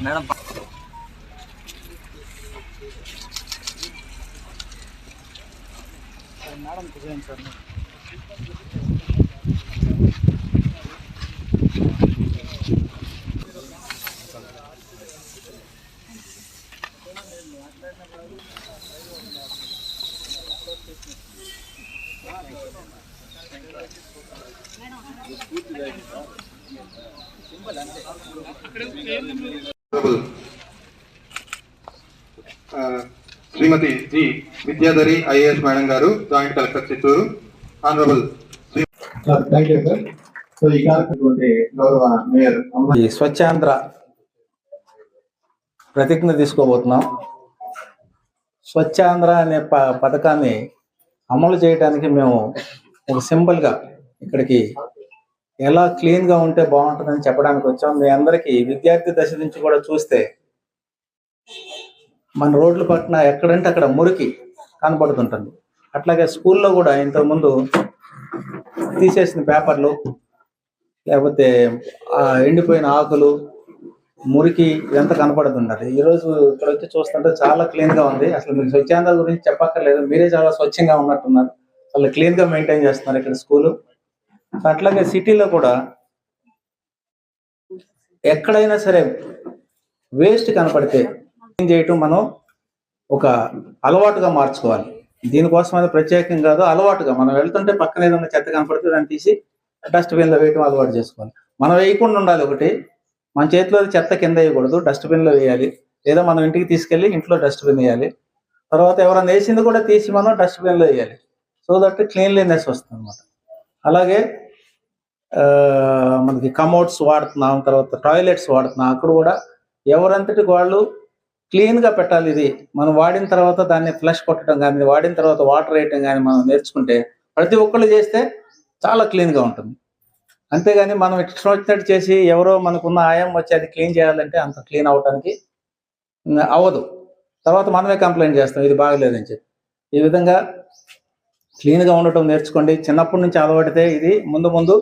Madam madam చేయండి sir. Shrimati G Vidyadhari IAS madam గారు, joint collector Chittoor. Honourable Swachhandhra ప్రతిజ్ఞ తీసుకోబోతున్నాం. స్వచ్ఛాంధ్ర అనే పథకాన్ని అమలు చేయడానికి మేము ఒక సింపుల్గా ఇక్కడికి ఎలా క్లీన్గా ఉంటే బాగుంటుందని చెప్పడానికి వచ్చాం. మీ అందరికీ విద్యార్థి దశ నుంచి కూడా చూస్తే మన రోడ్ల పక్కన ఎక్కడంటే అక్కడ మురికి కనపడుతుంటుంది. అట్లాగే స్కూల్లో కూడా ఇంతకుముందు తీసేసిన పేపర్లు, లేకపోతే ఎండిపోయిన ఆకులు, మురికి ఇదంతా కనపడుతున్నది. ఈరోజు ఇక్కడ వచ్చి చూస్తుంటే చాలా క్లీన్గా ఉంది. అసలు మీరు స్వచ్ఛాంధ్ర గురించి చెప్పక్కర్లేదు, మీరే చాలా స్వచ్ఛంగా ఉన్నట్టున్నారు. చాలా క్లీన్గా మెయింటైన్ చేస్తున్నారు ఇక్కడ స్కూలు. అట్లాగే సిటీలో కూడా ఎక్కడైనా సరే వేస్ట్ కనపడితే క్లీన్ చేయటం మనం ఒక అలవాటుగా మార్చుకోవాలి. దీనికోసం అది ప్రత్యేకం కాదు, అలవాటుగా మనం వెళ్తుంటే పక్కన ఏదైనా చెత్త కనపడితే దాన్ని తీసి డస్ట్బిన్లో వేయటం అలవాటు చేసుకోవాలి. మనం వేయకుండా ఉండాలి. ఒకటి, మన చేతిలో చెత్త కింద వేయకూడదు, డస్ట్బిన్లో వేయాలి. లేదా మనం ఇంటికి తీసుకెళ్ళి ఇంట్లో డస్ట్బిన్ వేయాలి. తర్వాత ఎవరైనా వేసింది కూడా తీసి మనం డస్ట్బిన్లో వేయాలి. సో దట్ క్లీన్లీనెస్ వస్తుంది అన్నమాట. అలాగే మనకి కమోడ్స్ వాడుతున్నాం, తర్వాత టాయిలెట్స్ వాడుతున్నాం. అక్కడ కూడా ఎవరంతటికి వాళ్ళు క్లీన్గా పెట్టాలి. ఇది మనం వాడిన తర్వాత దాన్ని ఫ్లష్ కొట్టడం కానీ, వాడిన తర్వాత వాటర్ వేయటం కానీ మనం నేర్చుకుంటే ప్రతి ఒక్కళ్ళు చేస్తే చాలా క్లీన్గా ఉంటుంది. అంతేగాని మనం ఇష్టం వచ్చినట్టు చేసి ఎవరో మనకున్న ఆయం వచ్చి అది క్లీన్ చేయాలంటే అంత క్లీన్ అవడానికి అవ్వదు. తర్వాత మనమే కంప్లైంట్ చేస్తాం ఇది బాగలేదని చెప్పి. ఈ విధంగా క్లీన్గా ఉండటం నేర్చుకోండి. చిన్నప్పటి నుంచి అలవాడితే ఇది ముందు ముందు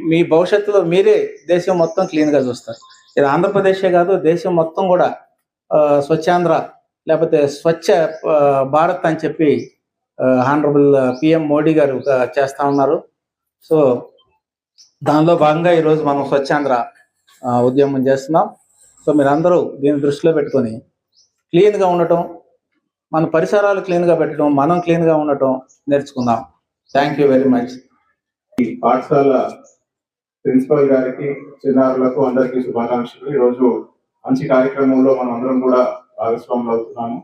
మీ భవిష్యత్తులో మీరే దేశం మొత్తం క్లీన్గా చూస్తారు. ఇది ఆంధ్రప్రదేశే కాదు, దేశం మొత్తం కూడా స్వచ్ఛాంధ్ర లేకపోతే స్వచ్ఛ భారత్ అని చెప్పి హానరబుల్ పిఎం మోడీ గారు చేస్తా ఉన్నారు. సో దానిలో భాగంగా ఈరోజు మనం స్వచ్ఛాంధ్ర ఉద్యమం చేస్తున్నాం. సో మీరందరూ దీన్ని దృష్టిలో పెట్టుకొని క్లీన్గా ఉండటం, మన పరిసరాలు క్లీన్గా పెట్టడం, మనం క్లీన్గా ఉండటం నేర్చుకుందాం. Thank you very much. ఈ పాఠశాల ప్రిన్సిపల్ గారికి, చిన్నారులకు అందరికీ శుభాకాంక్షలు. ఈరోజు మంచి కార్యక్రమంలో మనం అందరం కూడా భాగస్వాములు అవుతున్నాము.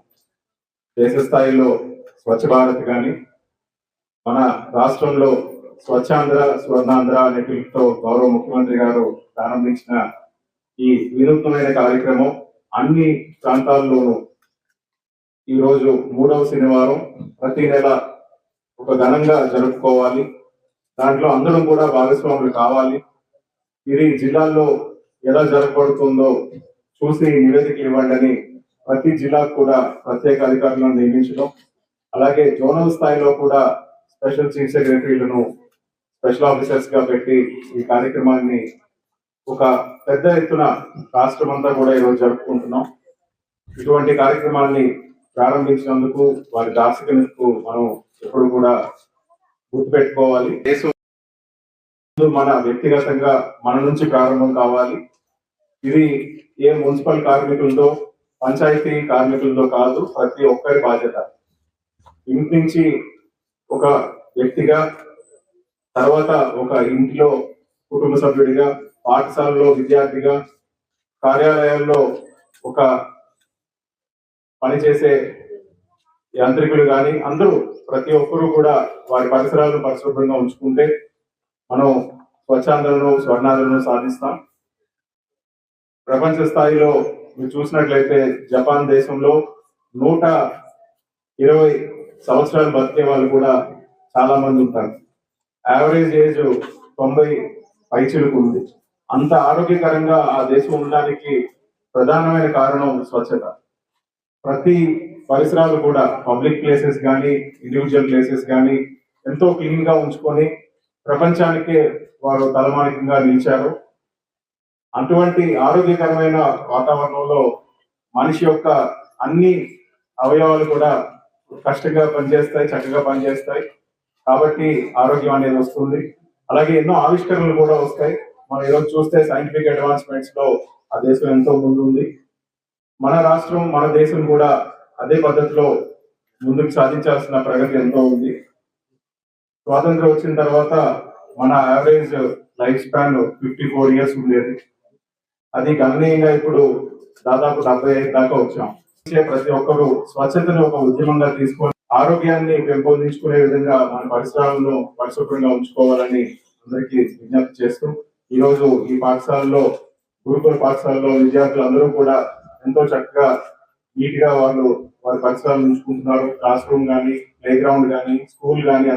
దేశ స్థాయిలో స్వచ్ఛ భారత్ కానీ, మన రాష్ట్రంలో స్వచ్ఛాంధ్ర స్వర్ణాంధ్ర అనే పిలుపుతో గౌరవ ముఖ్యమంత్రి గారు ప్రారంభించిన ఈ వినూత్నమైన కార్యక్రమం అన్ని ప్రాంతాల్లోనూ ఈరోజు 3వ శనివారం ప్రతి నెల ఒక ఘనంగా జరుపుకోవాలి. దాంట్లో అందరం కూడా భాగస్వాములు కావాలి. ఇది జిల్లాల్లో ఎలా జరగబడుతుందో చూసి నివేదికలు ఇవ్వండి అని ప్రతి జిల్లాకు కూడా ప్రత్యేక అధికారులను నియమించడం, అలాగే జోనల్ స్థాయిలో కూడా స్పెషల్ చీఫ్ సెక్రటరీలను స్పెషల్ ఆఫీసర్స్ గా పెట్టి ఈ కార్యక్రమాన్ని ఒక పెద్ద ఎత్తున రాష్ట్రం అంతా కూడా ఈరోజు జరుపుకుంటున్నాం. ఇటువంటి కార్యక్రమాన్ని ప్రారంభించినందుకు వారి దార్శనికతకు మనం ఎప్పుడు కూడా గుర్తుపెట్టుకోవాలి. దేశం మన వ్యక్తిగతంగా మన నుంచి ప్రారంభం కావాలి. ఇది ఏ మున్సిపల్ కార్మికులతో, పంచాయతీ కార్మికులతో కాదు, ప్రతి ఒక్కరి బాధ్యత. ఇంటి నుంచి ఒక వ్యక్తిగా, తర్వాత ఒక ఇంటిలో కుటుంబ సభ్యుడిగా, పాఠశాలలో విద్యార్థిగా, కార్యాలయాల్లో ఒక పనిచేసే యాంత్రికులు కానీ అందరూ ప్రతి ఒక్కరూ కూడా వారి పరిసరాలను పరిశుభ్రంగా ఉంచుకుంటే మనం స్వచ్ఛాంధ్రను స్వర్ణాంధ్రను సాధిస్తాం. ప్రపంచ స్థాయిలో మీరు చూసినట్లయితే జపాన్ దేశంలో 120 సంవత్సరాలు బతికే వాళ్ళు కూడా చాలా మంది ఉంటారు. యావరేజ్ ఏజ్ 90 పైచిలుకు ఉంది. అంత ఆరోగ్యకరంగా ఆ దేశం ఉండడానికి ప్రధానమైన కారణం స్వచ్ఛత. ప్రతి పరిసరాలు కూడా పబ్లిక్ ప్లేసెస్ కానీ, ఇండివిజువల్ ప్లేసెస్ కానీ ఎంతో క్లీన్ గా ఉంచుకొని ప్రపంచానికే వారు తలమానికంగా నిలిచారు. అటువంటి ఆరోగ్యకరమైన వాతావరణంలో మనిషి యొక్క అన్ని అవయవాలు కూడా కష్టంగా పనిచేస్తాయి, చక్కగా పనిచేస్తాయి. కాబట్టి ఆరోగ్యం అనేది వస్తుంది. అలాగే ఎన్నో ఆవిష్కరణలు కూడా వస్తాయి. మనం ఈరోజు చూస్తే సైంటిఫిక్ అడ్వాన్స్మెంట్స్ లో ఆ దేశం ఎంతో ముందు ఉంది. మన రాష్ట్రం, మన దేశం కూడా అదే పద్ధతిలో ముందుకు సాధించాల్సిన ప్రగతి ఎంతో ఉంది. స్వాతంత్రం వచ్చిన తర్వాత మన యావరేజ్ లైఫ్ స్పాన్ 54 years ఉండేది. అది గణనీయంగా ఇప్పుడు దాదాపు 75 దాకా వచ్చాం. ప్రతి ఒక్కరూ స్వచ్ఛతను ఒక ఉద్యమంగా తీసుకొని ఆరోగ్యాన్ని పెంపొందించుకునే విధంగా మన పరిసరాలను పరిశుభ్రంగా ఉంచుకోవాలని అందరికీ విజ్ఞప్తి చేస్తూ, ఈ రోజు ఈ పాఠశాలలో, గురుకుల పాఠశాలలో విద్యార్థులు కూడా ఎంతో చక్కగా నీట్ గా వారి పరిసరాలను ఉంచుకుంటున్నారు. క్లాస్ రూమ్ కానీ, ప్లే గ్రౌండ్ కానీ, స్కూల్ కానీ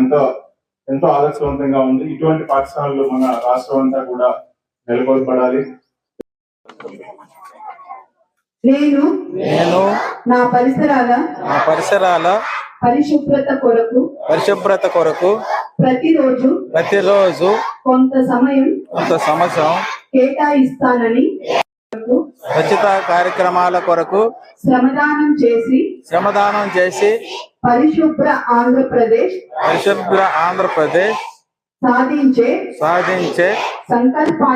ఎంతో ఆదర్శవంతంగా ఉంది. ఇటువంటి పాఠశాలలు మన రాష్ట్రం అంతా కూడా నెలకొల్పడాలి. నేను నా పరిసరాల పరిశుభ్రత కొరకు ప్రతిరోజు కొంత సమయం కేటాయిస్తానని, స్వచ్ఛత కార్యక్రమాల కొరకు శ్రమదానం చేసి పరిశుభ్ర ఆంధ్రప్రదేశ్ సాధించే సంకల్పాన్ని